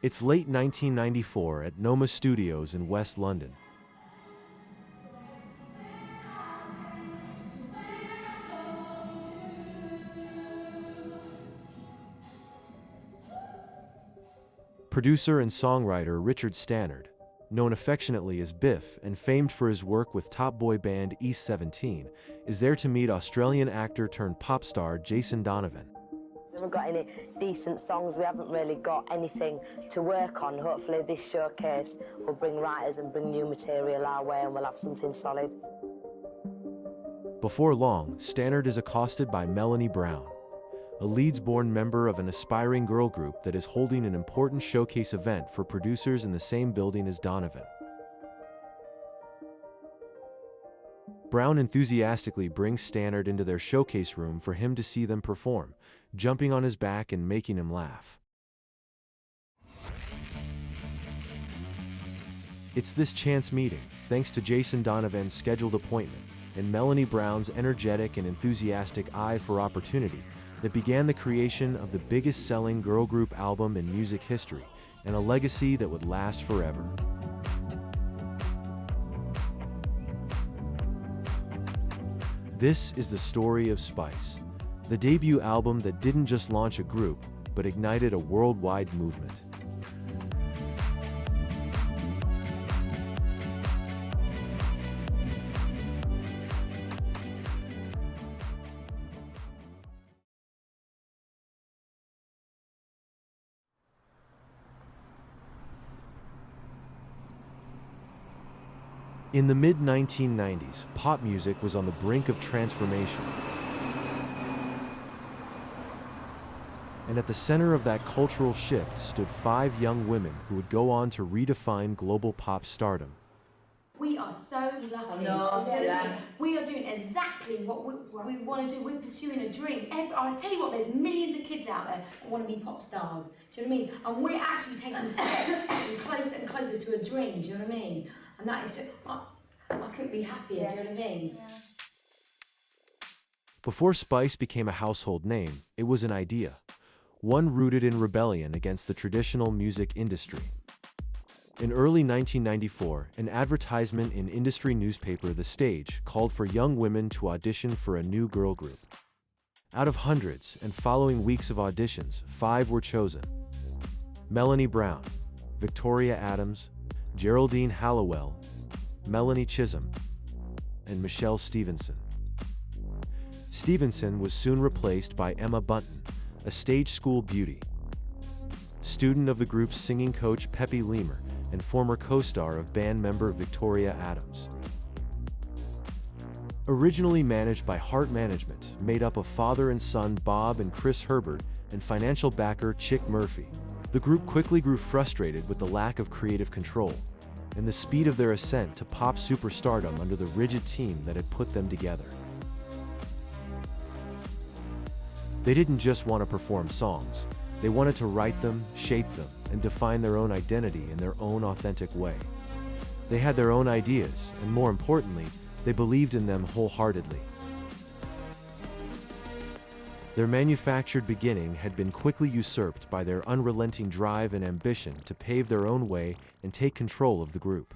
It's late 1994 at Nomis Studios in West London. Producer and songwriter Richard Stannard, known affectionately as Biff and famed for his work with top boy band East 17, is there to meet Australian actor turned pop star Jason Donovan. We haven't got any decent songs, we haven't really got anything to work on. Hopefully this showcase will bring writers and bring new material our way and we'll have something solid. Before long, Stannard is accosted by Melanie Brown, a Leeds-born member of an aspiring girl group that is holding an important showcase event for producers in the same building as Donovan. Brown enthusiastically brings Stannard into their showcase room for him to see them perform, jumping on his back and making him laugh. It's this chance meeting, thanks to Jason Donovan's scheduled appointment, and Melanie Brown's energetic and enthusiastic eye for opportunity, that began the creation of the biggest-selling girl group album in music history, and a legacy that would last forever. This is the story of Spice, the debut album that didn't just launch a group, but ignited a worldwide movement. In the mid-1990s, pop music was on the brink of transformation. And at the center of that cultural shift stood 5 young women who would go on to redefine global pop stardom. We are so lucky. We are doing exactly what we want to do. We're pursuing a dream. I tell you what, there's millions of kids out there that want to be pop stars. Do you know what I mean? And we're actually taking steps closer and closer to a dream. Do you know what I mean? And that is just, I couldn't be happier. Do you know what I mean? Yeah. Before Spice became a household name, it was an idea, one rooted in rebellion against the traditional music industry. In early 1994, an advertisement in industry newspaper The Stage called for young women to audition for a new girl group. Out of hundreds, and following weeks of auditions, 5 were chosen: Melanie Brown, Victoria Adams, Geraldine Halliwell, Melanie Chisholm, and Michelle Stevenson. Stevenson was soon replaced by Emma Bunton, a stage school beauty, student of the group's singing coach Peppy Lemur, and former co-star of band member Victoria Adams. Originally managed by Heart Management, made up of father and son Bob and Chris Herbert, and financial backer Chick Murphy, the group quickly grew frustrated with the lack of creative control and the speed of their ascent to pop superstardom under the rigid team that had put them together. They didn't just want to perform songs, they wanted to write them, shape them, and define their own identity in their own authentic way. They had their own ideas, and more importantly, they believed in them wholeheartedly. Their manufactured beginning had been quickly usurped by their unrelenting drive and ambition to pave their own way and take control of the group.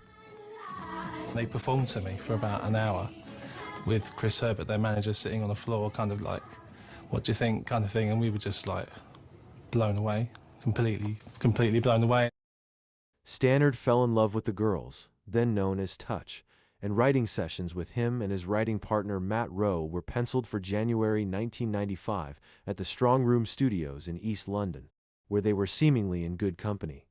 They performed to me for about an hour with Chris Herbert, their manager, sitting on the floor, kind of like, "What do you think?" kind of thing, and we were just like blown away, completely blown away. Stannard fell in love with the girls, then known as Touch, and writing sessions with him and his writing partner Matt Rowe were penciled for January 1995 at the Strongroom Studios in East London, where they were seemingly in good company.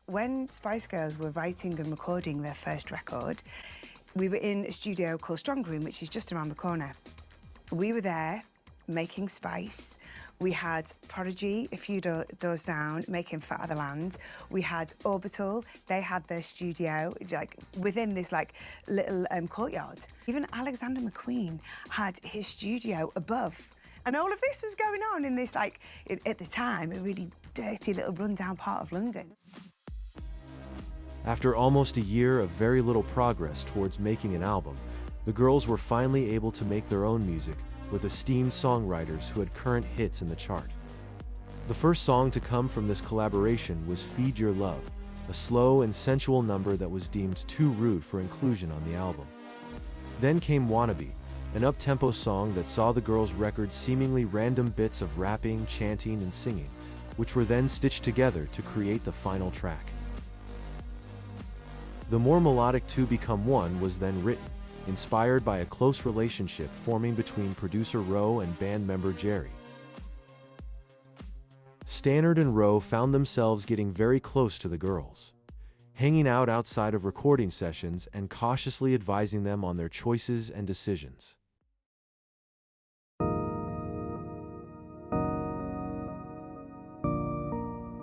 When Spice Girls were writing and recording their first record, we were in a studio called Strongroom, which is just around the corner. We were there making Spice. We had Prodigy a few doors down, making Fat of the Land. We had Orbital. They had their studio, like, within this, like, little courtyard. Even Alexander McQueen had his studio above. And all of this was going on in this, like, at the time, a really dirty little rundown part of London. After almost a year of very little progress towards making an album, the girls were finally able to make their own music with esteemed songwriters who had current hits in the chart. The first song to come from this collaboration was Feed Your Love, a slow and sensual number that was deemed too rude for inclusion on the album. Then came Wannabe, an up-tempo song that saw the girls record seemingly random bits of rapping, chanting, and singing, which were then stitched together to create the final track. The more melodic Two Become One was then written, inspired by a close relationship forming between producer Rowe and band member Jerry. Stannard and Rowe found themselves getting very close to the girls, hanging out outside of recording sessions and cautiously advising them on their choices and decisions.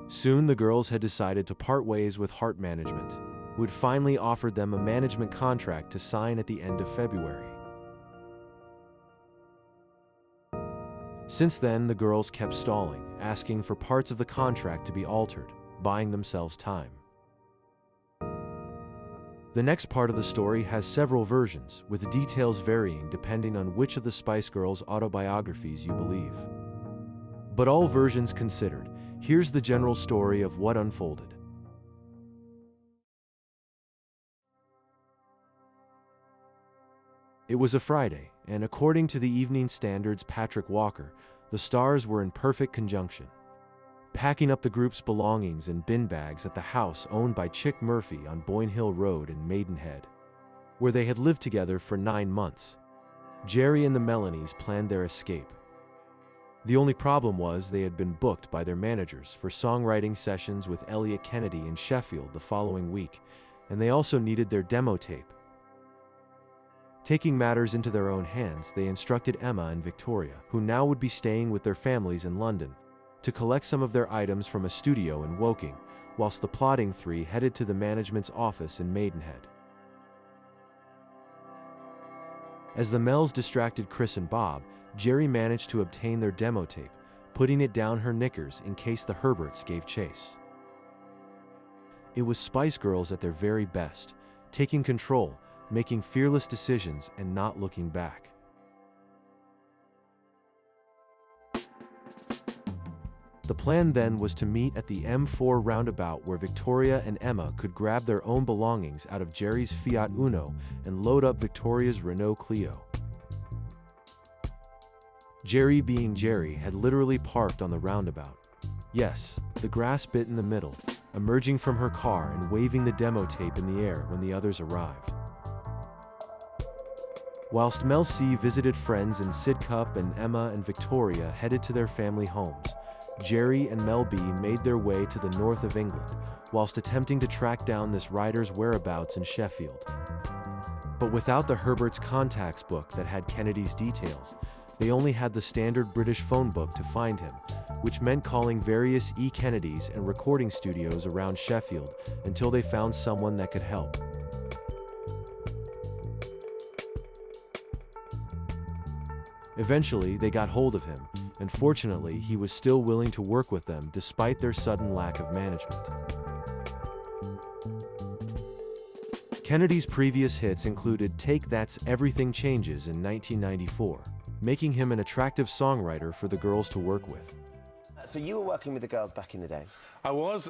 Soon the girls had decided to part ways with Heart Management, who had finally offered them a management contract to sign at the end of February. Since then, the girls kept stalling, asking for parts of the contract to be altered, buying themselves time. The next part of the story has several versions, with the details varying depending on which of the Spice Girls' autobiographies you believe. But all versions considered, here's the general story of what unfolded. It was a Friday, and according to the Evening Standard's Patrick Walker, the stars were in perfect conjunction, packing up the group's belongings in bin bags at the house owned by Chick Murphy on Boyne Hill Road in Maidenhead, where they had lived together for 9 months. Jerry and the Melanies planned their escape. The only problem was they had been booked by their managers for songwriting sessions with Eliot Kennedy in Sheffield the following week, and they also needed their demo tape. Taking matters into their own hands, they instructed Emma and Victoria, who now would be staying with their families in London, to collect some of their items from a studio in Woking, whilst the plotting three headed to the management's office in Maidenhead. As the Mells distracted Chris and Bob, Jerry managed to obtain their demo tape, putting it down her knickers in case the Herberts gave chase. It was Spice Girls at their very best, taking control, making fearless decisions, and not looking back. The plan then was to meet at the M4 roundabout where Victoria and Emma could grab their own belongings out of Jerry's Fiat Uno and load up Victoria's Renault Clio. Jerry, being Jerry, had literally parked on the roundabout. Yes, the grass bit in the middle, emerging from her car and waving the demo tape in the air when the others arrived. Whilst Mel C visited friends in Sidcup and Emma and Victoria headed to their family homes, Jerry and Mel B made their way to the north of England, whilst attempting to track down this rider's whereabouts in Sheffield. But without the Herberts contacts book that had Kennedy's details, they only had the standard British phone book to find him, which meant calling various E. Kennedys and recording studios around Sheffield until they found someone that could help. Eventually, they got hold of him, and fortunately, he was still willing to work with them despite their sudden lack of management. Kennedy's previous hits included Take That's Everything Changes in 1994, making him an attractive songwriter for the girls to work with. So you were working with the girls back in the day? I was,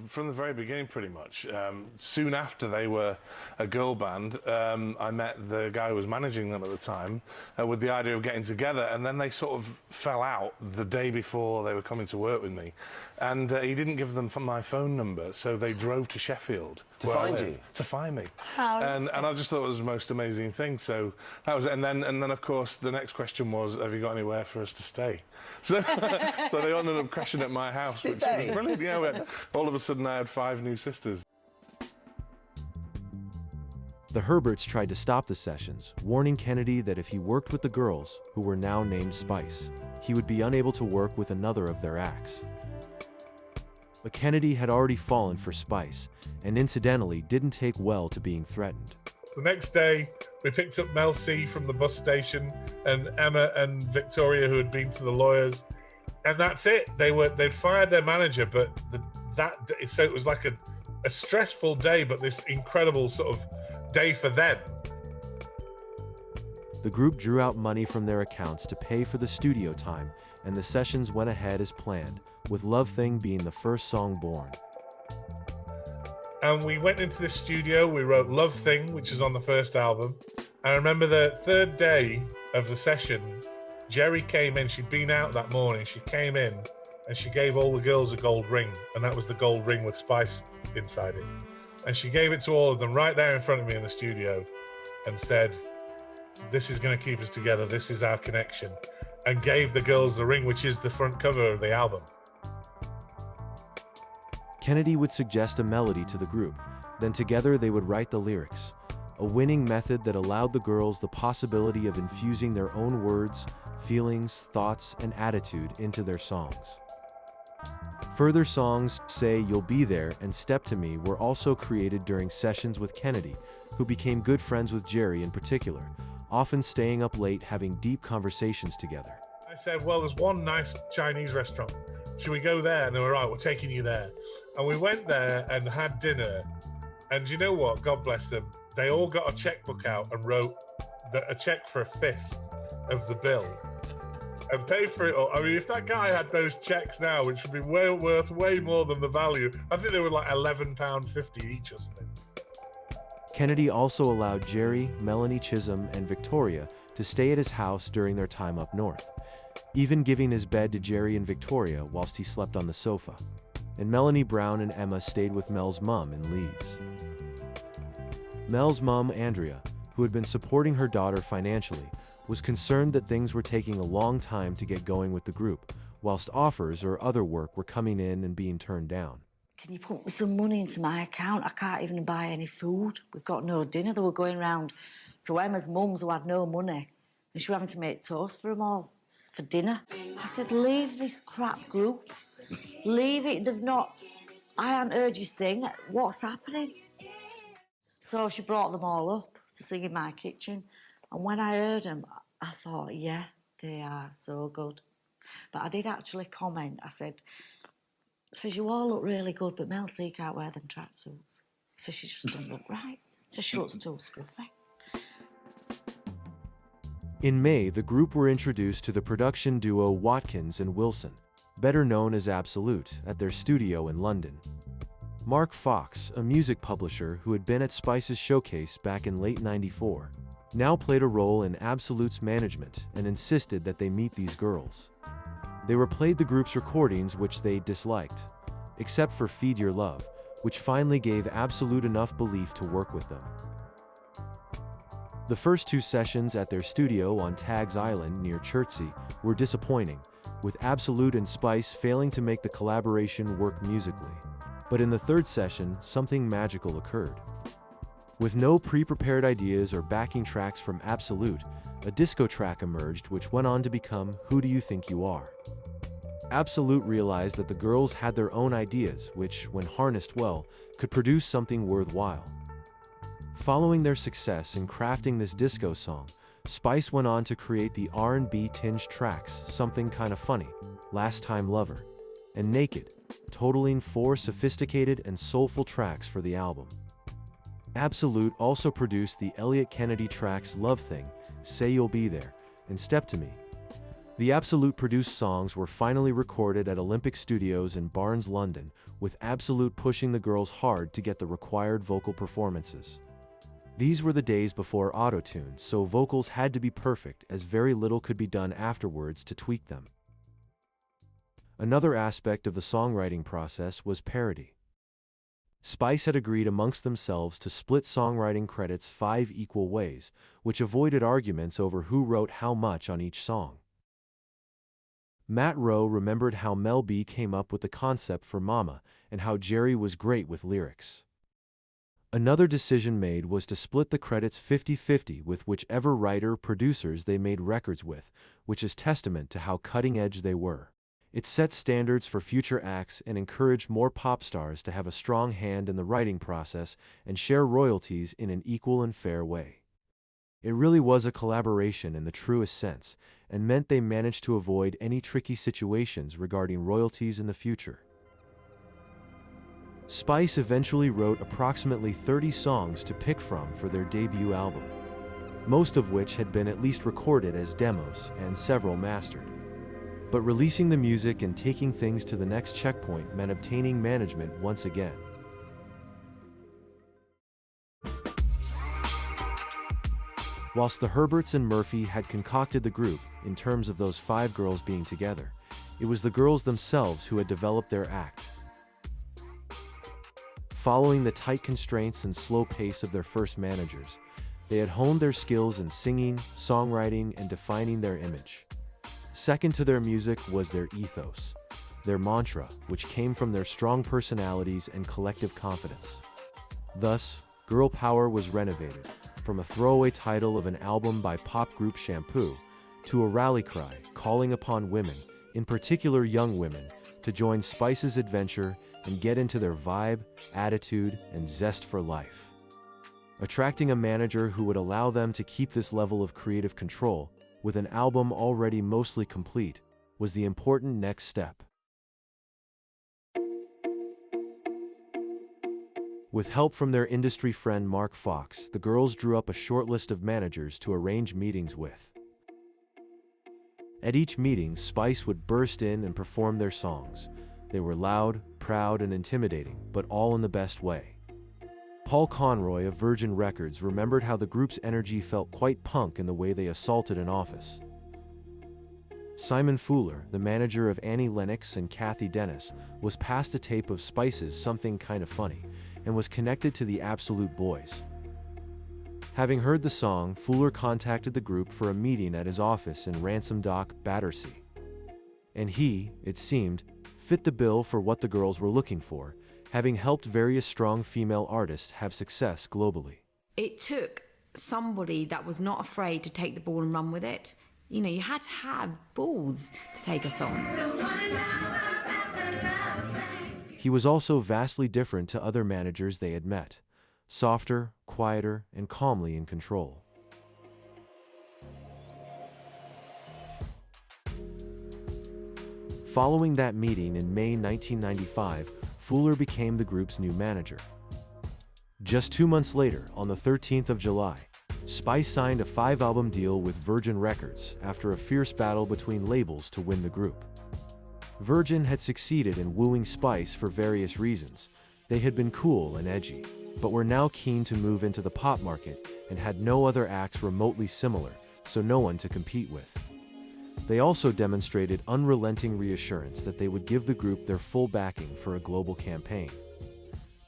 from the very beginning pretty much. Soon after they were a girl band, I met the guy who was managing them at the time with the idea of getting together, and then they sort of fell out the day before they were coming to work with me. And he didn't give them my phone number, so they drove to Sheffield. To find you? To find me. How? And I just thought it was the most amazing thing. So that was it. And then of course the next question was, have you got anywhere for us to stay? So so they ended up crashing at my house, which was brilliant. Yeah, all of a sudden I had 5 new sisters. The Herberts tried to stop the sessions, warning Kennedy that if he worked with the girls, who were now named Spice, he would be unable to work with another of their acts. But Kennedy had already fallen for Spice, and incidentally didn't take well to being threatened. The next day, we picked up Mel C from the bus station, and Emma and Victoria, who had been to the lawyers, and that's it. They'd fired their manager, but so it was like a stressful day, but this incredible sort of day for them. The The group drew out money from their accounts to pay for the studio time, and the sessions went ahead as planned, with Love Thing being the first song born. And we went into the studio, we wrote Love Thing, which is on the first album. I remember the third day of the session, Jerry came in, she'd been out that morning, she came in and she gave all the girls a gold ring, and that was the gold ring with Spice inside it. And she gave it to all of them right there in front of me in the studio and said, "This is going to keep us together, this is our connection," and gave the girls the ring, which is the front cover of the album. Kennedy would suggest a melody to the group, then together they would write the lyrics, a winning method that allowed the girls the possibility of infusing their own words, feelings, thoughts, and attitude into their songs. Further songs, Say You'll Be There and Step to Me, were also created during sessions with Kennedy, who became good friends with Jerry in particular, often staying up late having deep conversations together. I said, well, there's one nice Chinese restaurant. Should we go there? And they were, right, we're taking you there. And we went there and had dinner. And you know what? God bless them. They all got a checkbook out and wrote a check for a fifth of the bill and paid for it all. I mean, if that guy had those checks now, which would be worth way more than the value, I think they were like £11.50 each or something. Kennedy also allowed Jerry, Melanie Chisholm, and Victoria to stay at his house during their time up north, even giving his bed to Jerry and Victoria whilst he slept on the sofa. And Melanie Brown and Emma stayed with Mel's mum in Leeds. Mel's mum, Andrea, who had been supporting her daughter financially, was concerned that things were taking a long time to get going with the group, whilst offers or other work were coming in and being turned down. Can you put some money into my account? I can't even buy any food. We've got no dinner. They were going round to Emma's mums who had no money, and she was having to make toast for them all for dinner. I said, leave this crap group. Leave it. They've not... I haven't heard you sing. What's happening? So she brought them all up to sing in my kitchen. And when I heard them, I thought, yeah, they are so good. But I did actually comment. I said, you all look really good, but Mel C can't wear them tracksuits. So she just doesn't look right. So she looks too scruffy. In May, the group were introduced to the production duo Watkins and Wilson, better known as Absolute, at their studio in London. Marc Fox, a music publisher who had been at Spice's showcase back in late '94, now played a role in Absolute's management and insisted that they meet these girls. They replayed the group's recordings, which they disliked, except for Feed Your Love, which finally gave Absolute enough belief to work with them. The first two sessions at their studio on Tagg's Island near Chertsey were disappointing, with Absolute and Spice failing to make the collaboration work musically. But in the third session, something magical occurred. With no pre-prepared ideas or backing tracks from Absolute, a disco track emerged which went on to become Who Do You Think You Are? Absolute realized that the girls had their own ideas which, when harnessed well, could produce something worthwhile. Following their success in crafting this disco song, Spice went on to create the R&B tinged tracks Something Kinda Funny, Last Time Lover, and Naked, totaling 4 sophisticated and soulful tracks for the album. Absolute also produced the Eliot Kennedy tracks Love Thing, Say You'll Be There, and Step to Me. The Absolute produced songs were finally recorded at Olympic Studios in Barnes, London, with Absolute pushing the girls hard to get the required vocal performances. These were the days before auto-tune, so vocals had to be perfect as very little could be done afterwards to tweak them. Another aspect of the songwriting process was parody. Spice had agreed amongst themselves to split songwriting credits 5 equal ways, which avoided arguments over who wrote how much on each song. Matt Rowe remembered how Mel B came up with the concept for Mama and how Jerry was great with lyrics. Another decision made was to split the credits 50-50 with whichever writer-producers they made records with, which is testament to how cutting-edge they were. It set standards for future acts and encouraged more pop stars to have a strong hand in the writing process and share royalties in an equal and fair way. It really was a collaboration in the truest sense, and meant they managed to avoid any tricky situations regarding royalties in the future. Spice eventually wrote approximately 30 songs to pick from for their debut album. most of which had been at least recorded as demos and several mastered. But releasing the music and taking things to the next checkpoint meant obtaining management once again. Whilst the Herberts and Murphy had concocted the group, in terms of those 5 girls being together, it was the girls themselves who had developed their act. Following the tight constraints and slow pace of their first managers, they had honed their skills in singing, songwriting, and defining their image. Second to their music was their ethos, their mantra, which came from their strong personalities and collective confidence. Thus, Girl Power was renovated, from a throwaway title of an album by pop group Shampoo, to a rally cry calling upon women, in particular young women, to join Spice's adventure and get into their vibe, attitude, and zest for life. Attracting a manager who would allow them to keep this level of creative control, with an album already mostly complete, was the important next step. With help from their industry friend Marc Fox, the girls drew up a short list of managers to arrange meetings with. At each meeting, Spice would burst in and perform their songs. They were loud, proud, and intimidating, but all in the best way. Paul Conroy of Virgin Records remembered how the group's energy felt quite punk in the way they assaulted an office. Simon Fuller, the manager of Annie Lennox and Kathy Dennis, was passed a tape of Spice's Something Kinda Funny and was connected to the Absolute Boys. Having heard the song, Fuller contacted the group for a meeting at his office in Ransom Dock, Battersea. And he, it seemed, fit the bill for what the girls were looking for, having helped various strong female artists have success globally. It took somebody that was not afraid to take the ball and run with it. You know, you had to have balls to take a song. He was also vastly different to other managers they had met, softer, quieter, and calmly in control. Following that meeting in May 1995, Fuller became the group's new manager. Just 2 months later, on the 13th of July, Spice signed a 5-album deal with Virgin Records after a fierce battle between labels to win the group. Virgin had succeeded in wooing Spice for various reasons. They had been cool and edgy, but were now keen to move into the pop market and had no other acts remotely similar, so no one to compete with. They also demonstrated unrelenting reassurance that they would give the group their full backing for a global campaign.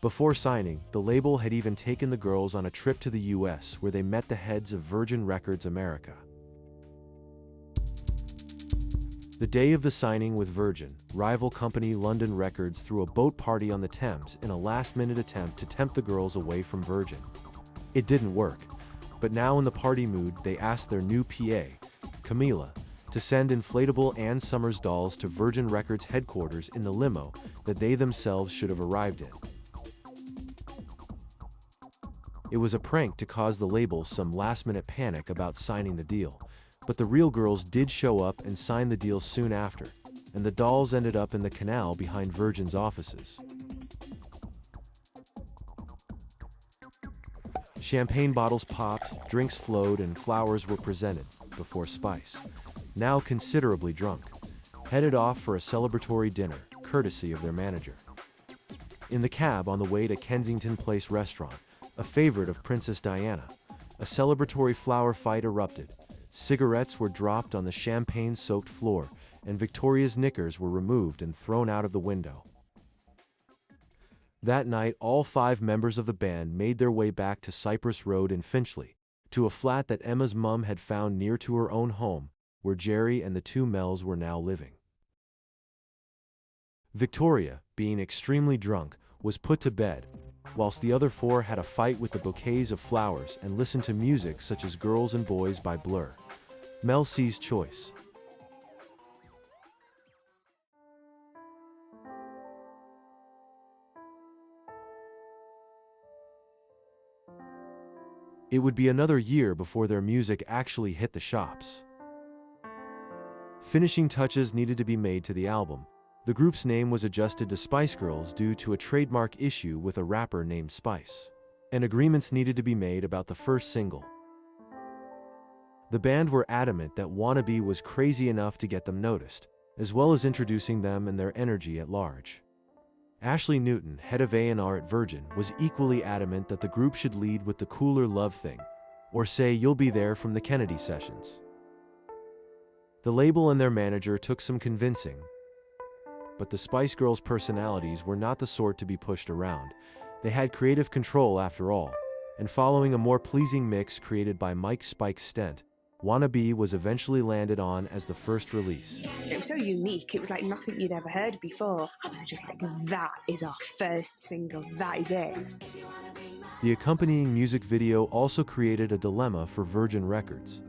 Before signing, the label had even taken the girls on a trip to the US where they met the heads of Virgin Records America. The day of the signing with Virgin, rival company London Records threw a boat party on the Thames in a last-minute attempt to tempt the girls away from Virgin. It didn't work, but now in the party mood, they asked their new PA, Camila, to send inflatable Ann Summers dolls to Virgin Records headquarters in the limo that they themselves should have arrived in. It was a prank to cause the label some last-minute panic about signing the deal, but the real girls did show up and sign the deal soon after, and the dolls ended up in the canal behind Virgin's offices. Champagne bottles popped, drinks flowed, and flowers were presented before Spice, now considerably drunk, headed off for a celebratory dinner, courtesy of their manager. In the cab on the way to Kensington Place restaurant, a favorite of Princess Diana, a celebratory flower fight erupted. Cigarettes were dropped on the champagne-soaked floor, and Victoria's knickers were removed and thrown out of the window. That night, all 5 members of the band made their way back to Cypress Road in Finchley, to a flat that Emma's mum had found near to her own home, where Jerry and the 2 Mels were now living. Victoria, being extremely drunk, was put to bed, whilst the other 4 had a fight with the bouquets of flowers and listened to music such as Girls and Boys by Blur. Mel C's choice. It would be another year before their music actually hit the shops. Finishing touches needed to be made to the album. The group's name was adjusted to Spice Girls due to a trademark issue with a rapper named Spice, and agreements needed to be made about the first single. The band were adamant that Wannabe was crazy enough to get them noticed, as well as introducing them and their energy at large. Ashley Newton, head of A&R at Virgin, was equally adamant that the group should lead with the cooler love thing, or say "You'll Be There" from the Kennedy sessions. The label and their manager took some convincing, but the Spice Girls' personalities were not the sort to be pushed around. They had creative control after all, and following a more pleasing mix created by Mike "Spike" Stent, Wannabe was eventually landed on as the first release. It was so unique, it was like nothing you'd ever heard before. And I was just like, that is our first single, that is it. The accompanying music video also created a dilemma for Virgin Records.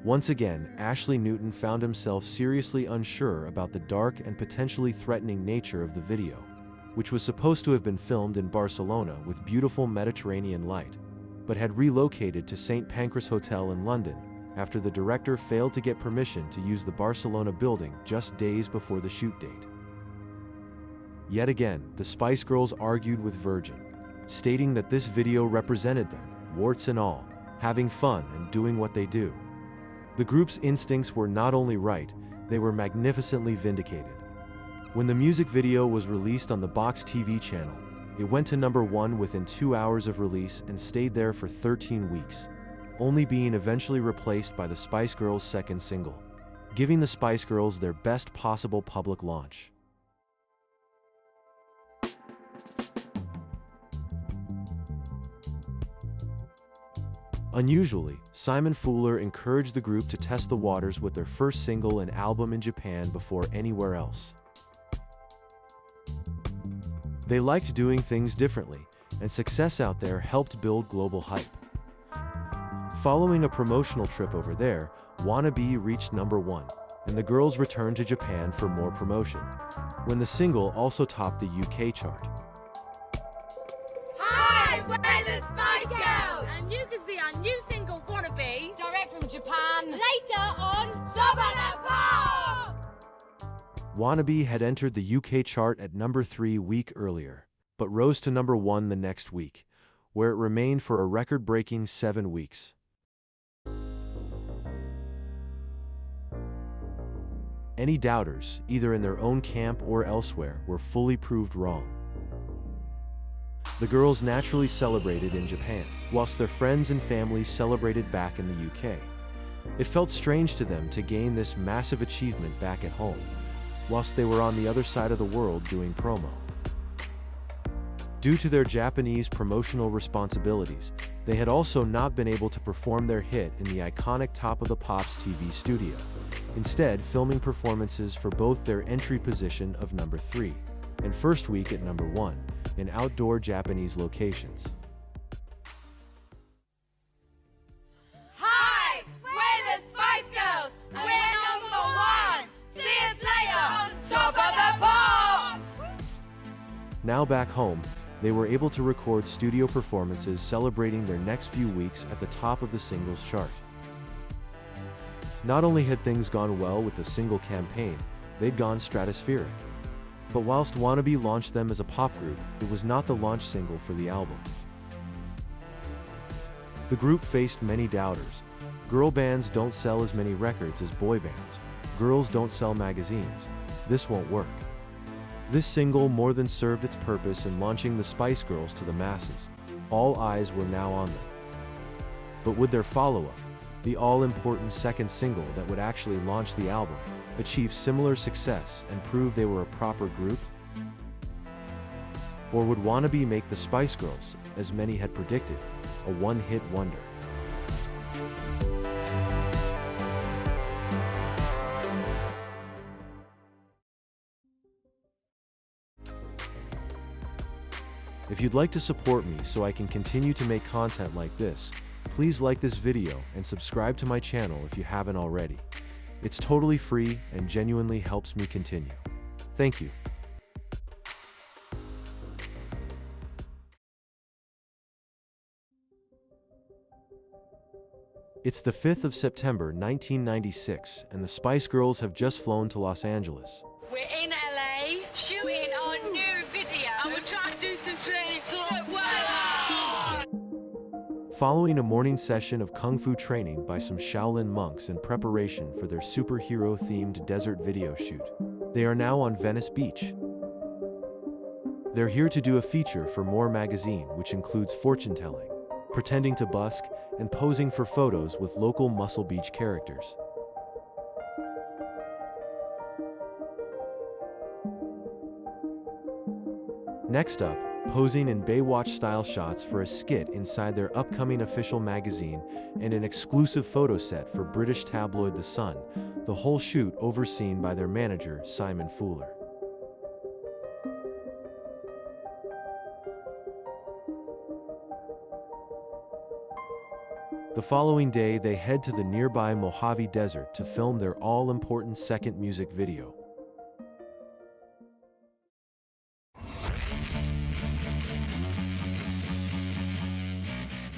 Once again, Ashley Newton found himself seriously unsure about the dark and potentially threatening nature of the video, which was supposed to have been filmed in Barcelona with beautiful Mediterranean light, but had relocated to St. Pancras Hotel in London after the director failed to get permission to use the Barcelona building just days before the shoot date. Yet again, the Spice Girls argued with Virgin, stating that this video represented them, warts and all, having fun and doing what they do. The group's instincts were not only right, they were magnificently vindicated. When the music video was released on the Box TV channel, it went to #1 within 2 hours of release and stayed there for 13 weeks, only being eventually replaced by the Spice Girls' second single, giving the Spice Girls their best possible public launch. Unusually, Simon Fuller encouraged the group to test the waters with their first single and album in Japan before anywhere else. They liked doing things differently, and success out there helped build global hype. Following a promotional trip over there, Wannabe reached #1, and the girls returned to Japan for more promotion, when the single also topped the UK chart. Hi, we're the Spice Girls! And you can see our new single, Wannabe, direct from Japan, later on Top of the Pops! Wannabe had entered the UK chart at #3 a week earlier, but rose to #1 the next week, where it remained for a record-breaking 7 weeks. Any doubters, either in their own camp or elsewhere, were fully proved wrong. The girls naturally celebrated in Japan, whilst their friends and family celebrated back in the UK. It felt strange to them to gain this massive achievement back at home, whilst they were on the other side of the world doing promo. Due to their Japanese promotional responsibilities, they had also not been able to perform their hit in the iconic Top of the Pops TV studio, instead filming performances for both their entry position of #3 and first week at #1 in outdoor Japanese locations. Hi, we're the Spice Girls, and we're #1! See us later on Top of the Pops! Now back home, they were able to record studio performances celebrating their next few weeks at the top of the singles chart. Not only had things gone well with the single campaign, they'd gone stratospheric. But whilst Wannabe launched them as a pop group, it was not the launch single for the album. The group faced many doubters. Girl bands don't sell as many records as boy bands. Girls don't sell magazines. This won't work. This single more than served its purpose in launching the Spice Girls to the masses. All eyes were now on them. But would their follow-up, the all-important second single that would actually launch the album, achieve similar success and prove they were a proper group? Or would Wannabe make the Spice Girls, as many had predicted, a one-hit wonder? If you'd like to support me so I can continue to make content like this, please like this video and subscribe to my channel if you haven't already. It's totally free and genuinely helps me continue. Thank you. It's the 5th of September 1996 and the Spice Girls have just flown to Los Angeles. We're in LA, shooting our new video, and we're trying to do some training to look well. Following a morning session of kung fu training by some Shaolin monks in preparation for their superhero-themed desert video shoot, they are now on Venice Beach. They're here to do a feature for More magazine, which includes fortune-telling, pretending to busk, and posing for photos with local Muscle Beach characters. Next up, posing in Baywatch-style shots for a skit inside their upcoming official magazine and an exclusive photo set for British tabloid The Sun, the whole shoot overseen by their manager, Simon Fuller. The following day, they head to the nearby Mojave Desert to film their all-important second music video.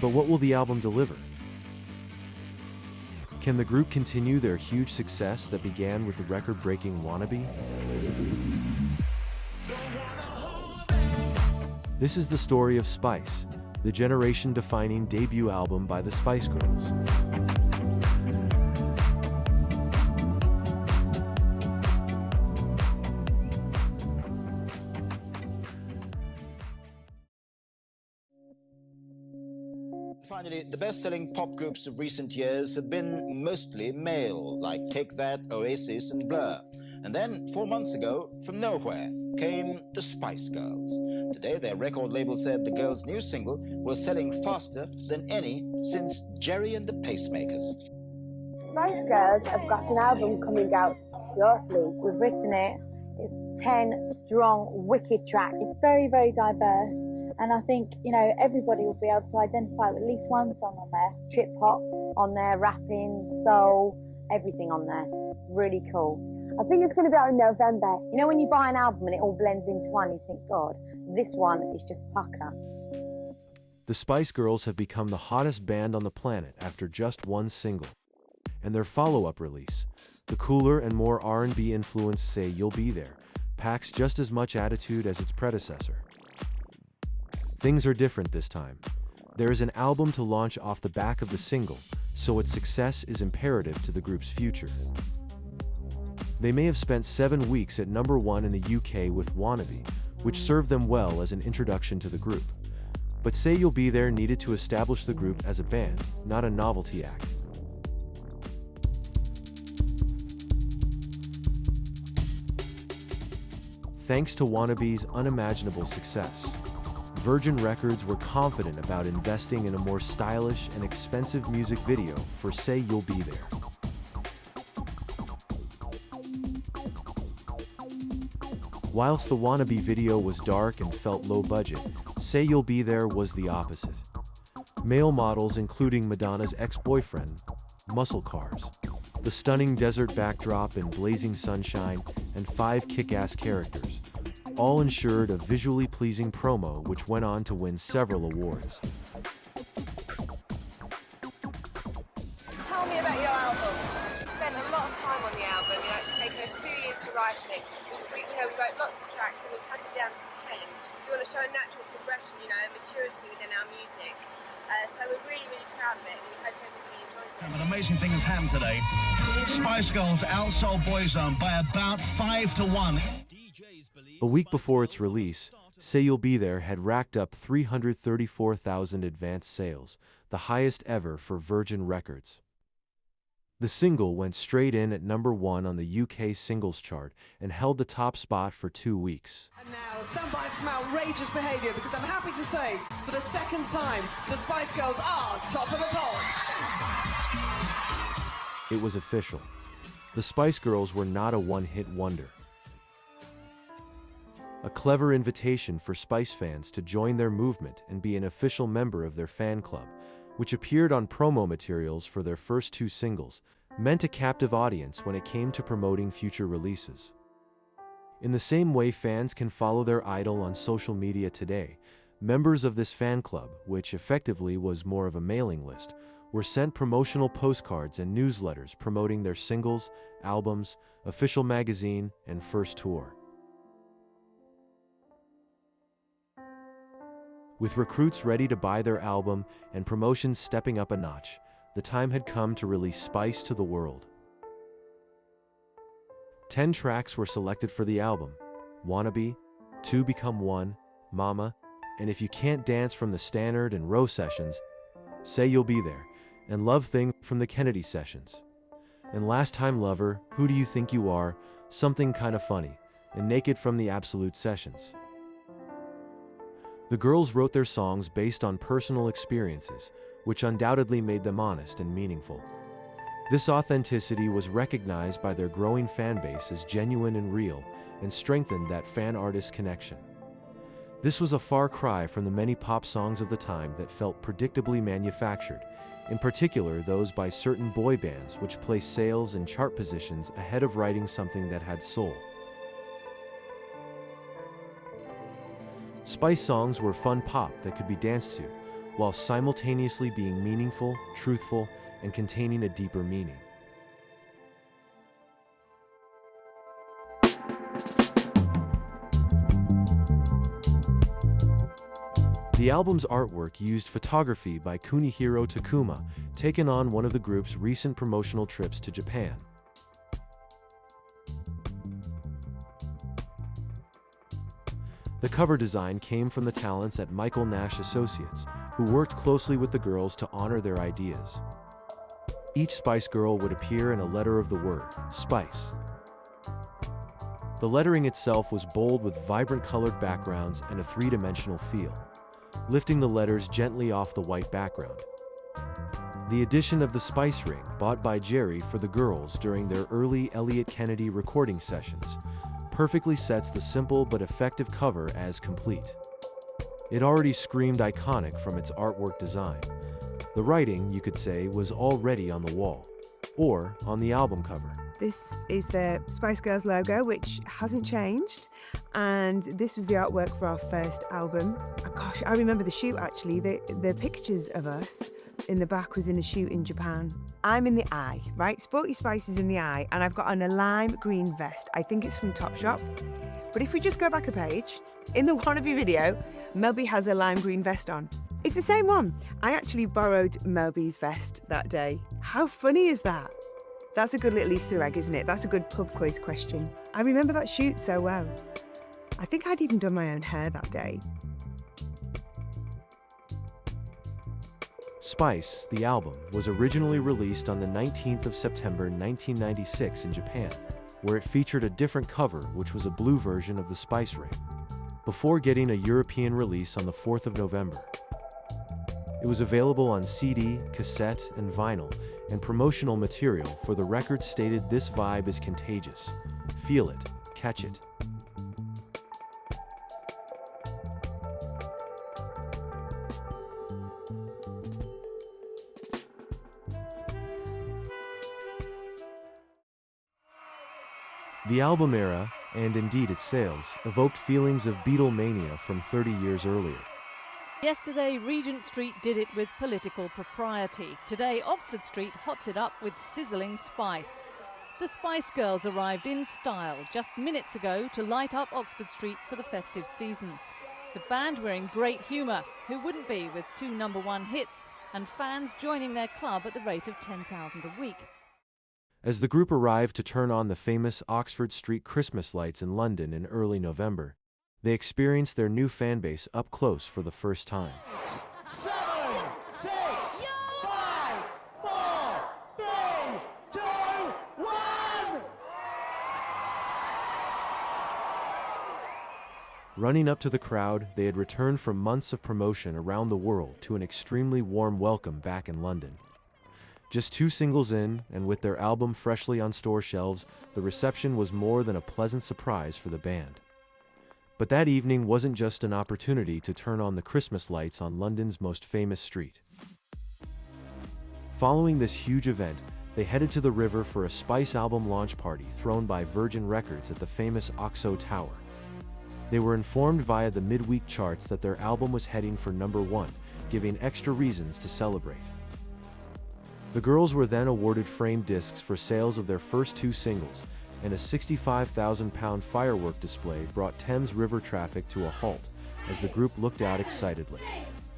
But what will the album deliver? Can the group continue their huge success that began with the record-breaking Wannabe? This is the story of Spice, the generation-defining debut album by the Spice Girls. Finally, the best-selling pop groups of recent years have been mostly male, like Take That, Oasis and Blur. And then, 4 months ago, from nowhere, came the Spice Girls. Today, their record label said the girls' new single was selling faster than any since Jerry and the Pacemakers. Spice Girls have got an album coming out shortly. We've written it. It's 10 strong, wicked tracks. It's very, very diverse. And I think, you know, everybody will be able to identify with at least one song on there. Trip hop on there, rapping, soul, everything on there. Really cool. I think it's going to be out in November. You know when you buy an album and it all blends into one, you think, God, this one is just pucker. The Spice Girls have become the hottest band on the planet after just one single. And their follow-up release, the cooler and more R&B influenced Say You'll Be There, packs just as much attitude as its predecessor. Things are different this time. There is an album to launch off the back of the single, so its success is imperative to the group's future. They may have spent 7 weeks at #1 in the UK with Wannabe, which served them well as an introduction to the group. But Say You'll Be There needed to establish the group as a band, not a novelty act. Thanks to Wannabe's unimaginable success, Virgin Records were confident about investing in a more stylish and expensive music video for Say You'll Be There. Whilst the Wannabe video was dark and felt low budget, Say You'll Be There was the opposite. Male models including Madonna's ex-boyfriend, muscle cars, the stunning desert backdrop in blazing sunshine, and 5 kick-ass characters, all ensured a visually pleasing promo which went on to win several awards. Tell me about your album. We spent a lot of time on the album. It's taken us 2 years to write it. We wrote lots of tracks and we cut it down to 10. We want to show a natural progression, and maturity within our music. So we're really, really proud of it, and we hope everybody enjoys it. An amazing thing has happened today. Spice Girls outsold Boyzone by about 5 to 1. A week before its release, Say You'll Be There had racked up 334,000 advance sales, the highest ever for Virgin Records. The single went straight in at #1 on the UK singles chart and held the top spot for 2 weeks. And now, stand by for some outrageous behaviour, because I'm happy to say, for the second time, the Spice Girls are top of the pops. It was official. The Spice Girls were not a one-hit wonder. A clever invitation for Spice fans to join their movement and be an official member of their fan club, which appeared on promo materials for their first 2 singles, meant a captive audience when it came to promoting future releases. In the same way fans can follow their idol on social media today, members of this fan club, which effectively was more of a mailing list, were sent promotional postcards and newsletters promoting their singles, albums, official magazine, and first tour. With recruits ready to buy their album and promotions stepping up a notch, the time had come to release Spice to the world. 10 tracks were selected for the album: Wannabe, Two Become One, Mama, and If You Can't Dance from the Stannard and Rowe sessions, Say You'll Be There, and Love Thing from the Kennedy sessions. And Last Time Lover, Who Do You Think You Are, Something Kinda Funny, and Naked from the Absolute sessions. The girls wrote their songs based on personal experiences, which undoubtedly made them honest and meaningful. This authenticity was recognized by their growing fan base as genuine and real, and strengthened that fan-artist connection. This was a far cry from the many pop songs of the time that felt predictably manufactured, in particular those by certain boy bands which placed sales and chart positions ahead of writing something that had soul. Spice songs were fun pop that could be danced to, while simultaneously being meaningful, truthful, and containing a deeper meaning. The album's artwork used photography by Kunihiro Takuma, taken on one of the group's recent promotional trips to Japan. The cover design came from the talents at Michael Nash Associates, who worked closely with the girls to honor their ideas. Each Spice Girl would appear in a letter of the word, Spice. The lettering itself was bold with vibrant colored backgrounds and a three-dimensional feel, lifting the letters gently off the white background. The addition of the Spice ring, bought by Jerry for the girls during their early Eliot Kennedy recording sessions, perfectly sets the simple but effective cover as complete. It already screamed iconic from its artwork design. The writing, you could say, was already on the wall, or on the album cover. This is the Spice Girls logo, which hasn't changed, and this was the artwork for our first album. Oh, gosh, I remember the shoot actually. The pictures of us in the back was in a shoot in Japan. I'm in the eye, right? Sporty Spice is in the eye, and I've got on a lime green vest. I think it's from Topshop. But if we just go back a page, in the Wannabe video, Melby has a lime green vest on. It's the same one. I actually borrowed Melby's vest that day. How funny is that? That's a good little Easter egg, isn't it? That's a good pub quiz question. I remember that shoot so well. I think I'd even done my own hair that day. Spice, the album, was originally released on the 19th of September 1996 in Japan, where it featured a different cover, which was a blue version of the Spice ring, before getting a European release on the 4th of November. It was available on CD, cassette, and vinyl, and promotional material for the record stated, "This vibe is contagious. Feel it, catch it." The album era, and indeed its sales, evoked feelings of Beatlemania from 30 years earlier. Yesterday, Regent Street did it with political propriety. Today, Oxford Street hots it up with sizzling spice. The Spice Girls arrived in style just minutes ago to light up Oxford Street for the festive season. The band were in great humour, who wouldn't be with 2 #1 hits, and fans joining their club at the rate of 10,000 a week. As the group arrived to turn on the famous Oxford Street Christmas lights in London in early November, they experienced their new fanbase up close for the first time. 7, 6, 5, 4, 3, 2, 1. Running up to the crowd, they had returned from months of promotion around the world to an extremely warm welcome back in London. Just 2 singles in, and with their album freshly on store shelves, the reception was more than a pleasant surprise for the band. But that evening wasn't just an opportunity to turn on the Christmas lights on London's most famous street. Following this huge event, they headed to the river for a Spice album launch party thrown by Virgin Records at the famous Oxo Tower. They were informed via the midweek charts that their album was heading for #1, giving extra reasons to celebrate. The girls were then awarded framed discs for sales of their first 2 singles, and a £65,000 firework display brought Thames River traffic to a halt as the group looked out excitedly.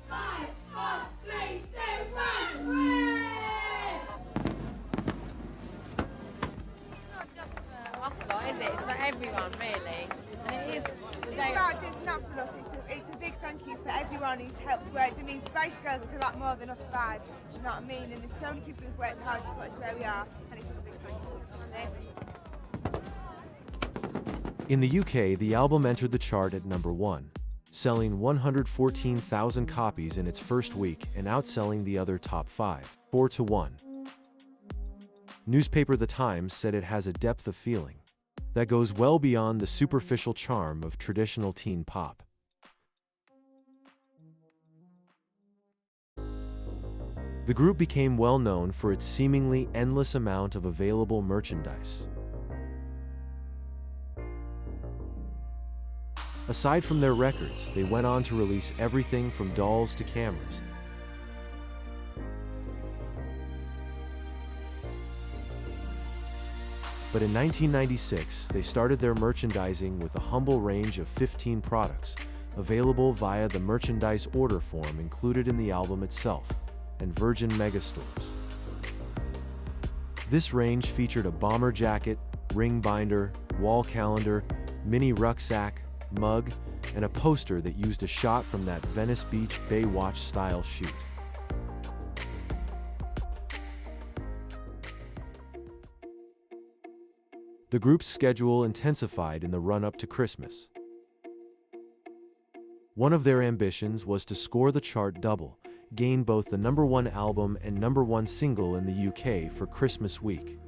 5, 4, 3, 2, 1. Us lot, is it? It's for everyone, really. And it is. In fact, it's not for us. It's a big thank you for everyone who's helped work. I mean, Spice Girls is a lot more than us five. Do you know what I mean? And there's so many people who've worked hard to put us where we are, and it's just a big thank you. In the UK, the album entered the chart at number 1, selling 114,000 copies in its first week and outselling the other top 5, 4-1. Newspaper The Times said it has a depth of feeling that goes well beyond the superficial charm of traditional teen pop. The group became well known for its seemingly endless amount of available merchandise. Aside from their records, they went on to release everything from dolls to cameras. But in 1996, they started their merchandising with a humble range of 15 products, available via the merchandise order form included in the album itself, and Virgin Megastores. This range featured a bomber jacket, ring binder, wall calendar, mini rucksack, mug, and a poster that used a shot from that Venice Beach Baywatch-style shoot. The group's schedule intensified in the run-up to Christmas. One of their ambitions was to score the chart double, gain both the #1 album and #1 single in the UK for Christmas week.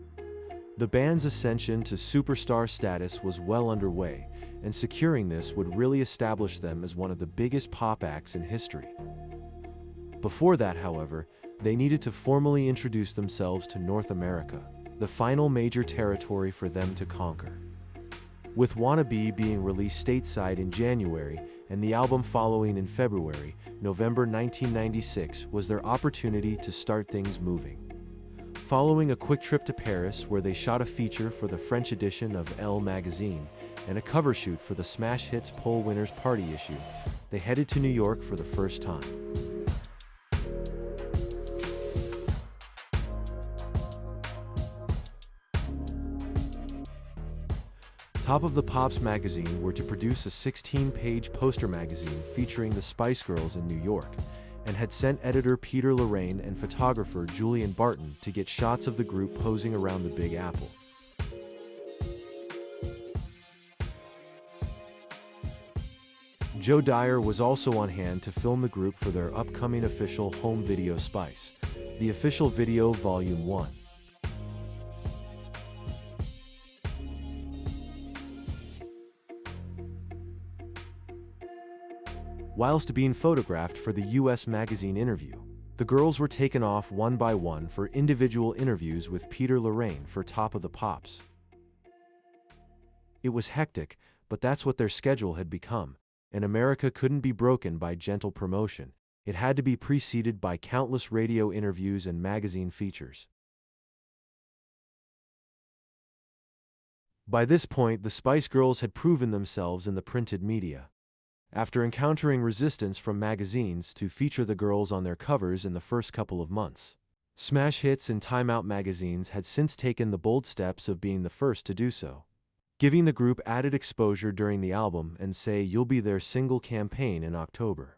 The band's ascension to superstar status was well underway, and securing this would really establish them as one of the biggest pop acts in history. Before that, however, they needed to formally introduce themselves to North America, the final major territory for them to conquer. With Wannabe being released stateside in January and the album following in February, November 1996 was their opportunity to start things moving. Following a quick trip to Paris where they shot a feature for the French edition of Elle magazine and a cover shoot for the Smash Hits Poll Winners Party issue, they headed to New York for the first time. Top of the Pops magazine were to produce a 16-page poster magazine featuring the Spice Girls in New York, and had sent editor Peter Lorraine and photographer Julian Barton to get shots of the group posing around the Big Apple. Joe Dyer was also on hand to film the group for their upcoming official home video Spice, the official video Volume 1. Whilst being photographed for the US magazine interview, the girls were taken off one by one for individual interviews with Peter Lorraine for Top of the Pops. It was hectic, but that's what their schedule had become, and America couldn't be broken by gentle promotion. It had to be preceded by countless radio interviews and magazine features. By this point, the Spice Girls had proven themselves in the printed media. After encountering resistance from magazines to feature the girls on their covers in the first couple of months, Smash Hits and Time Out magazines had since taken the bold steps of being the first to do so, giving the group added exposure during the album and Say You'll Be There single campaign in October.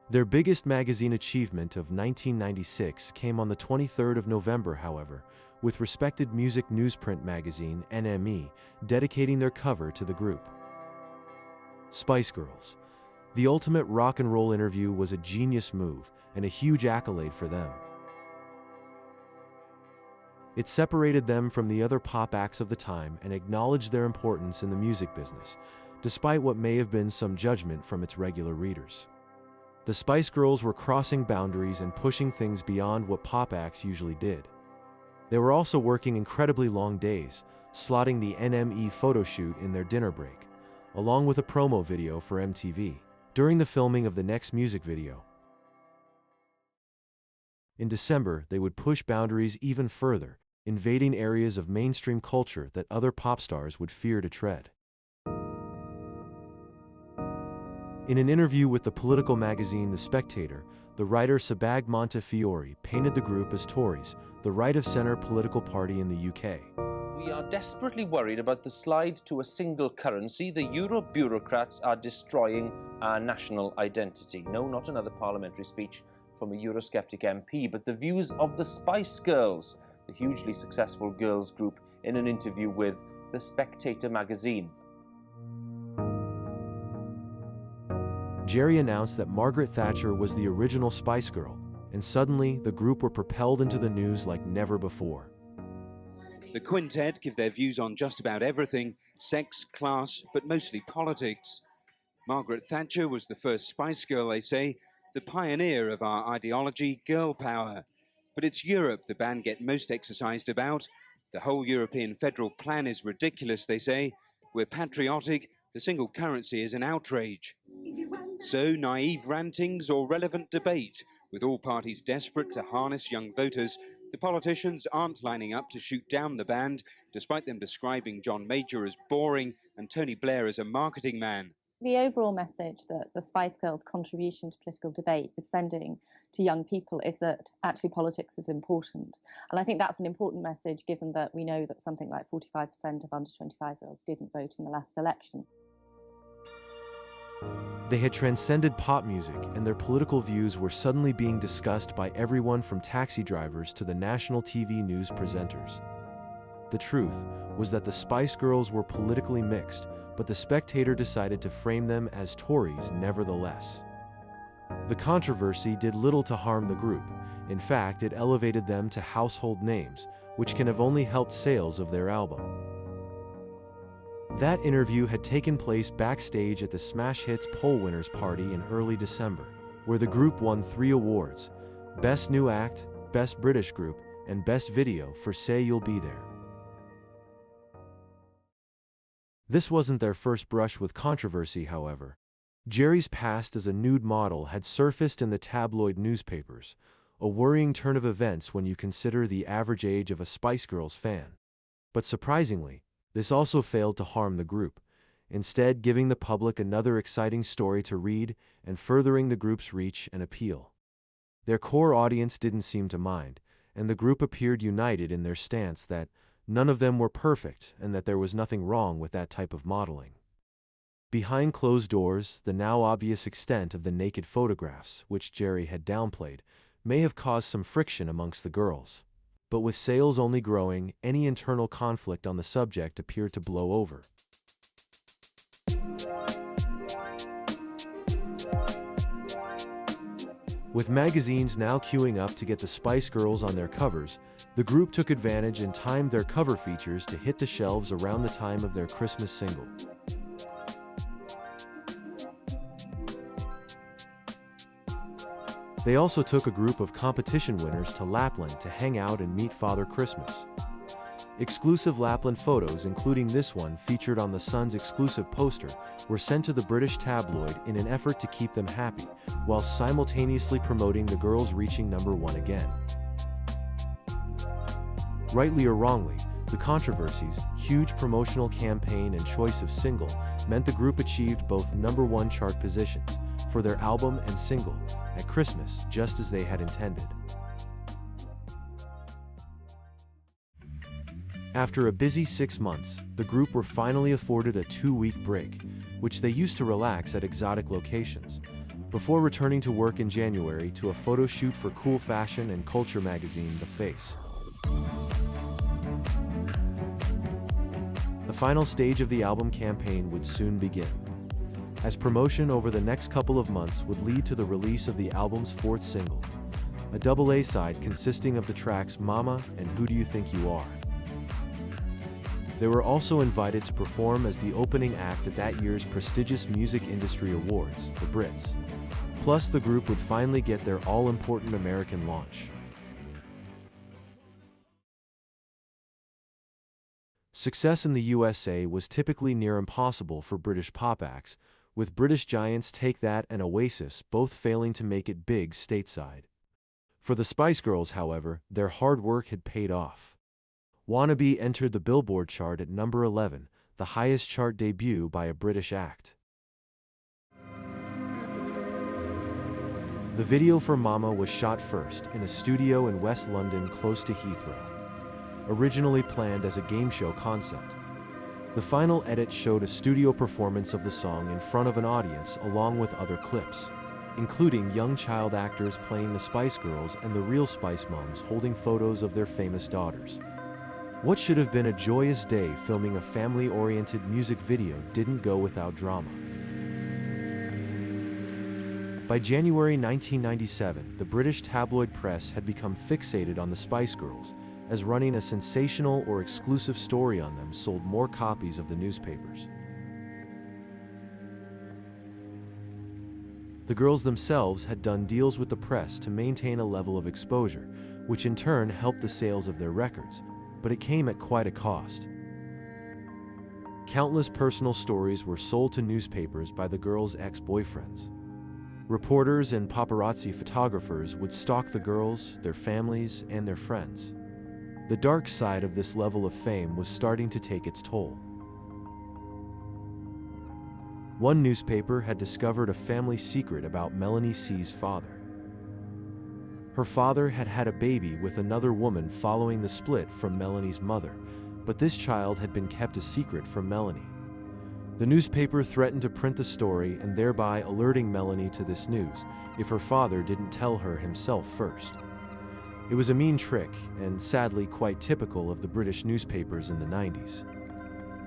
Their biggest magazine achievement of 1996 came on the 23rd of November, however, with respected music newsprint magazine NME dedicating their cover to the group. Spice Girls. The ultimate rock and roll interview was a genius move and a huge accolade for them. It separated them from the other pop acts of the time and acknowledged their importance in the music business, despite what may have been some judgment from its regular readers. The Spice Girls were crossing boundaries and pushing things beyond what pop acts usually did. They were also working incredibly long days, slotting the NME photo shoot in their dinner break, along with a promo video for MTV, during the filming of the next music video. In December, they would push boundaries even further, invading areas of mainstream culture that other pop stars would fear to tread. In an interview with the political magazine The Spectator, the writer Sebag Montefiore painted the group as Tories, the right-of-centre political party in the UK. We are desperately worried about the slide to a single currency. The Euro bureaucrats are destroying our national identity. No, not another parliamentary speech from a Eurosceptic MP, but the views of the Spice Girls, the hugely successful girls group, in an interview with The Spectator magazine. Jerry announced that Margaret Thatcher was the original Spice Girl, and suddenly the group were propelled into the news like never before. The quintet give their views on just about everything, sex, class, but mostly politics. Margaret Thatcher was the first Spice Girl, they say, the pioneer of our ideology, girl power. But it's Europe the band get most exercised about. The whole European federal plan is ridiculous, they say. We're patriotic, the single currency is an outrage. So, naive rantings or relevant debate? With all parties desperate to harness young voters, the politicians aren't lining up to shoot down the band, despite them describing John Major as boring and Tony Blair as a marketing man. The overall message that the Spice Girls' contribution to political debate is sending to young people is that actually politics is important. And I think that's an important message, given that we know that something like 45% of under 25-year-olds didn't vote in the last election. They had transcended pop music, and their political views were suddenly being discussed by everyone from taxi drivers to the national TV news presenters. The truth was that the Spice Girls were politically mixed, but the Spectator decided to frame them as Tories nevertheless. The controversy did little to harm the group. In fact, it elevated them to household names, which can have only helped sales of their album. That interview had taken place backstage at the Smash Hits poll winners party in early December, where the group won 3 awards: Best New Act, Best British Group, and Best Video for Say You'll Be There. This wasn't their first brush with controversy, however. Jerry's past as a nude model had surfaced in the tabloid newspapers, a worrying turn of events when you consider the average age of a Spice Girls fan. But surprisingly, this also failed to harm the group, instead giving the public another exciting story to read and furthering the group's reach and appeal. Their core audience didn't seem to mind, and the group appeared united in their stance that none of them were perfect and that there was nothing wrong with that type of modeling. Behind closed doors, the now obvious extent of the naked photographs, which Jerry had downplayed, may have caused some friction amongst the girls. But with sales only growing, any internal conflict on the subject appeared to blow over. With magazines now queuing up to get the Spice Girls on their covers, the group took advantage and timed their cover features to hit the shelves around the time of their Christmas single. They also took a group of competition winners to Lapland to hang out and meet Father Christmas. Exclusive Lapland photos, including this one featured on the Sun's exclusive poster, were sent to the British tabloid in an effort to keep them happy, while simultaneously promoting the girls reaching #1 again. Rightly or wrongly, the Controversies' huge promotional campaign and choice of single meant the group achieved both #1 chart positions for their album and single at Christmas, just as they had intended. After a busy 6 months, the group were finally afforded a 2-week break, which they used to relax at exotic locations, before returning to work in January to a photo shoot for cool fashion and culture magazine The Face. The final stage of the album campaign would soon begin, as promotion over the next couple of months would lead to the release of the album's 4th single, a double A-side consisting of the tracks Mama and Who Do You Think You Are. They were also invited to perform as the opening act at that year's prestigious music industry awards, the Brits. Plus, the group would finally get their all-important American launch. Success in the USA was typically near impossible for British pop acts, with British giants Take That and Oasis both failing to make it big stateside. For the Spice Girls, however, their hard work had paid off. Wannabe entered the Billboard chart at number 11, the highest chart debut by a British act. The video for Mama was shot first in a studio in West London close to Heathrow, originally planned as a game show concept. The final edit showed a studio performance of the song in front of an audience along with other clips, including young child actors playing the Spice Girls and the real Spice Mums holding photos of their famous daughters. What should have been a joyous day filming a family-oriented music video didn't go without drama. By January 1997, the British tabloid press had become fixated on the Spice Girls, as running a sensational or exclusive story on them sold more copies of the newspapers. The girls themselves had done deals with the press to maintain a level of exposure, which in turn helped the sales of their records, but it came at quite a cost. Countless personal stories were sold to newspapers by the girls' ex-boyfriends. Reporters and paparazzi photographers would stalk the girls, their families, and their friends. The dark side of this level of fame was starting to take its toll. One newspaper had discovered a family secret about Melanie C's father. Her father had had a baby with another woman following the split from Melanie's mother, but this child had been kept a secret from Melanie. The newspaper threatened to print the story and thereby alerting Melanie to this news if her father didn't tell her himself first. It was a mean trick and sadly quite typical of the British newspapers in the 90s.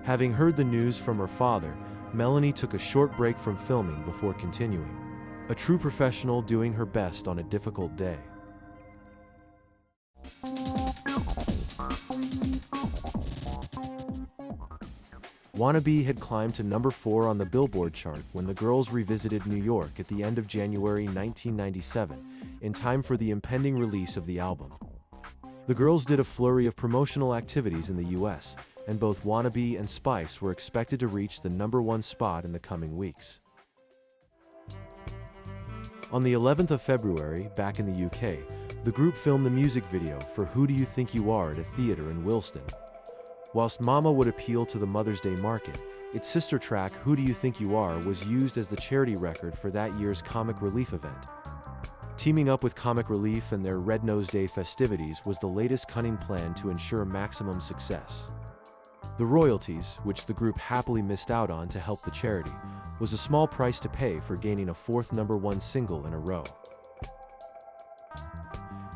Having heard the news from her father, Melanie took a short break from filming before continuing. A true professional doing her best on a difficult day. Wannabe had climbed to number 4 on the Billboard chart when the girls revisited New York at the end of January 1997, in time for the impending release of the album. The girls did a flurry of promotional activities in the US, and both Wannabe and Spice were expected to reach the number 1 spot in the coming weeks. On the 11th of February, back in the UK, the group filmed the music video for Who Do You Think You Are at a theater in Wilston. Whilst Mama would appeal to the Mother's Day market, its sister track Who Do You Think You Are was used as the charity record for that year's Comic Relief event. Teaming up with Comic Relief and their Red Nose Day festivities was the latest cunning plan to ensure maximum success. The royalties, which the group happily missed out on to help the charity, was a small price to pay for gaining a 4th number 1 single in a row.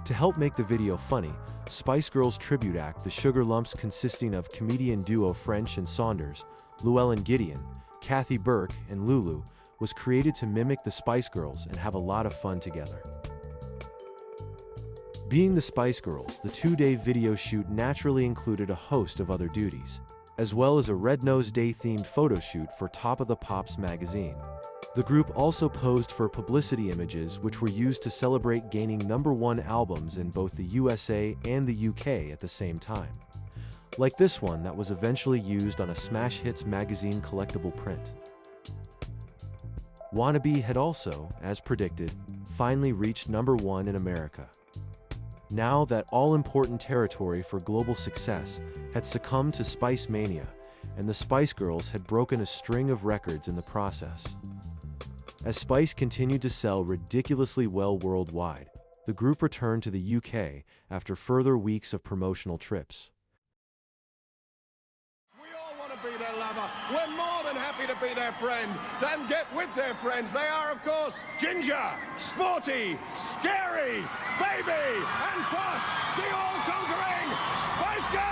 To help make the video funny, Spice Girls tribute act The Sugar Lumps, consisting of comedian duo French and Saunders, Llewellyn Gideon, Kathy Burke, and Lulu, was created to mimic the Spice Girls and have a lot of fun together. Being the Spice Girls, the 2-day video shoot naturally included a host of other duties, as well as a Red Nose Day themed photo shoot for Top of the Pops magazine. The group also posed for publicity images which were used to celebrate gaining number 1 albums in both the USA and the UK at the same time, like this one that was eventually used on a Smash Hits magazine collectible print. Wannabe had also, as predicted, finally reached number 1 in America. Now that all-important territory for global success had succumbed to Spice Mania, and the Spice Girls had broken a string of records in the process. As Spice continued to sell ridiculously well worldwide, the group returned to the UK after further weeks of promotional trips. We all want to be their lover. We're more than happy to be their friend. Then get with their friends. They are, of course, Ginger, Sporty, Scary, Baby, and Posh, the all-conquering Spice Girls!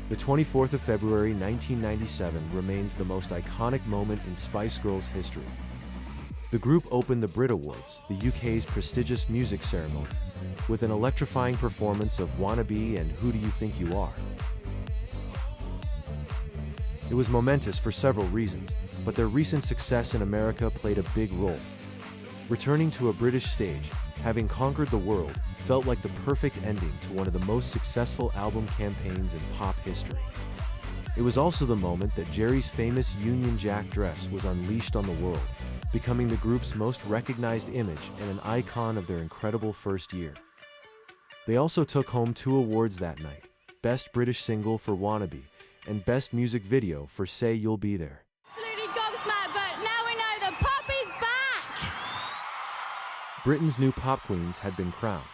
The 24th of February 1997 remains the most iconic moment in Spice Girls history. The group opened the Brit Awards, the UK's prestigious music ceremony, with an electrifying performance of Wannabe and Who Do You Think You Are. It was momentous for several reasons, but their recent success in America played a big role. Returning to a British stage, having conquered the world, felt like the perfect ending to one of the most successful album campaigns in pop history. It was also the moment that Jerry's famous Union Jack dress was unleashed on the world, becoming the group's most recognized image and an icon of their incredible first year. They also took home 2 awards that night, Best British Single for Wannabe, and Best Music Video for Say You'll Be There. Absolutely gobsmacked, but now we know that pop is back! Britain's new pop queens had been crowned.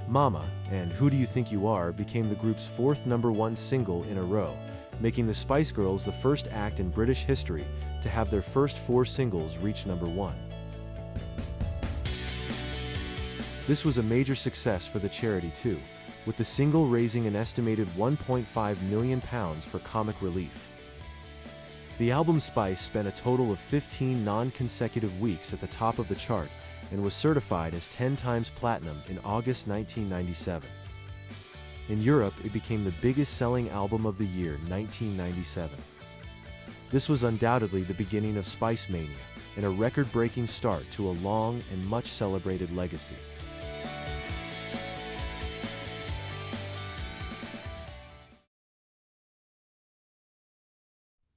Mama and Who Do You Think You Are became the group's fourth #1 single in a row, making the Spice Girls the first act in British history to have their first 4 singles reach #1. This was a major success for the charity too, with the single raising an estimated £1.5 million for comic relief. The album Spice spent a total of 15 non-consecutive weeks at the top of the chart and was certified as 10 times platinum in August 1997. In Europe, it became the biggest-selling album of the year 1997. This was undoubtedly the beginning of Spice Mania, and a record-breaking start to a long and much-celebrated legacy.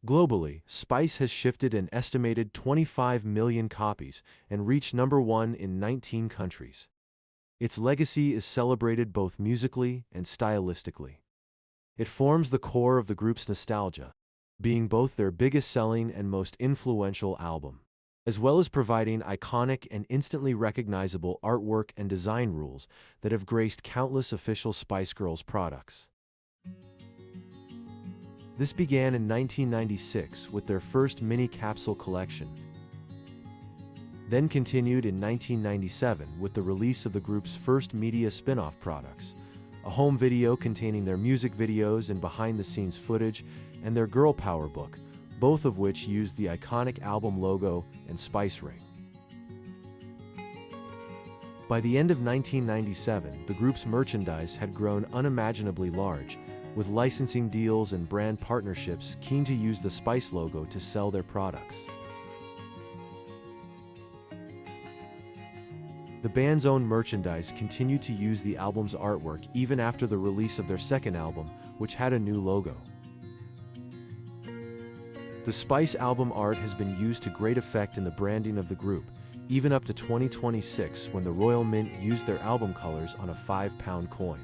Globally, Spice has shifted an estimated 25 million copies and reached #1 in 19 countries. Its legacy is celebrated both musically and stylistically. It forms the core of the group's nostalgia, being both their biggest-selling and most influential album, as well as providing iconic and instantly recognizable artwork and design rules that have graced countless official Spice Girls products. This began in 1996 with their first mini capsule collection, then continued in 1997 with the release of the group's first media spin-off products, a home video containing their music videos and behind-the-scenes footage, and their Girl Power book, both of which used the iconic album logo and Spice ring. By the end of 1997, the group's merchandise had grown unimaginably large, with licensing deals and brand partnerships keen to use the Spice logo to sell their products. The band's own merchandise continued to use the album's artwork even after the release of their second album, which had a new logo. The Spice album art has been used to great effect in the branding of the group, even up to 2026 when the Royal Mint used their album colors on a £5 coin.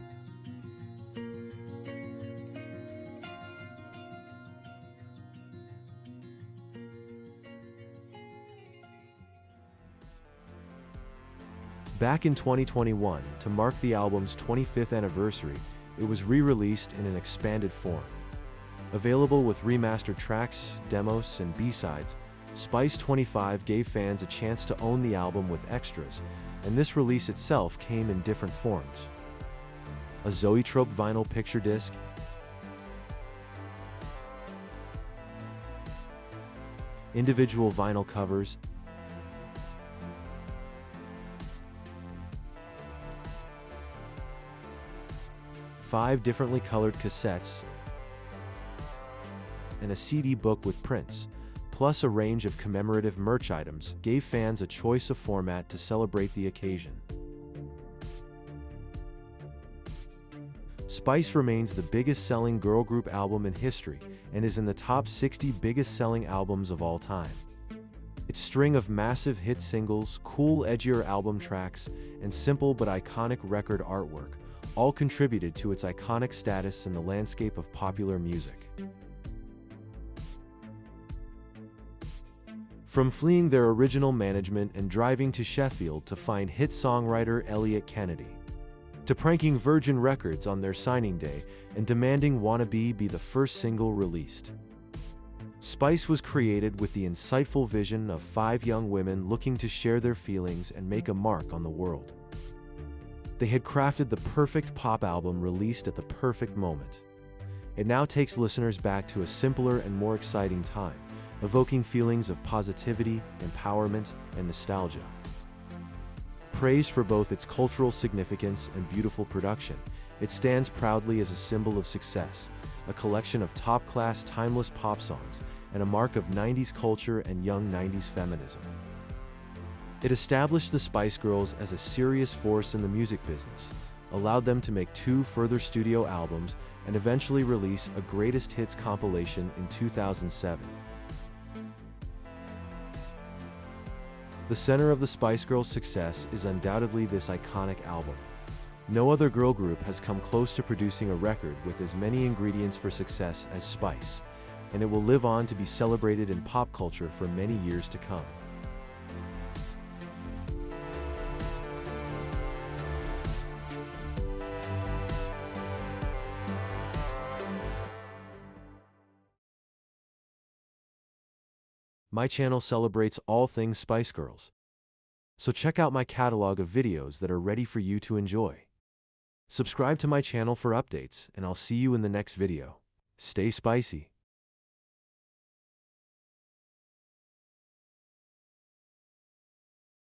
Back in 2021, to mark the album's 25th anniversary, it was re-released in an expanded form. Available with remastered tracks, demos, and B-sides, Spice 25 gave fans a chance to own the album with extras, and this release itself came in different forms. A Zoetrope vinyl picture disc, individual vinyl covers, five differently colored cassettes, and a CD book with prints, plus a range of commemorative merch items, gave fans a choice of format to celebrate the occasion. Spice remains the biggest-selling girl group album in history and is in the top 60 biggest-selling albums of all time. Its string of massive hit singles, cool, edgier album tracks, and simple but iconic record artwork all contributed to its iconic status in the landscape of popular music. From fleeing their original management and driving to Sheffield to find hit songwriter Eliot Kennedy, to pranking Virgin Records on their signing day and demanding Wannabe be the first single released. Spice was created with the insightful vision of 5 young women looking to share their feelings and make a mark on the world. They had crafted the perfect pop album released at the perfect moment. It now takes listeners back to a simpler and more exciting time, evoking feelings of positivity, empowerment, and nostalgia. Praised for both its cultural significance and beautiful production, it stands proudly as a symbol of success, a collection of top-class timeless pop songs, and a mark of 90s culture and young 90s feminism. It established the Spice Girls as a serious force in the music business, allowed them to make 2 further studio albums, and eventually release a greatest hits compilation in 2007. The center of the Spice Girls' success is undoubtedly this iconic album. No other girl group has come close to producing a record with as many ingredients for success as Spice, and it will live on to be celebrated in pop culture for many years to come. My channel celebrates all things Spice Girls. So check out my catalog of videos that are ready for you to enjoy. Subscribe to my channel for updates, and I'll see you in the next video. Stay spicy.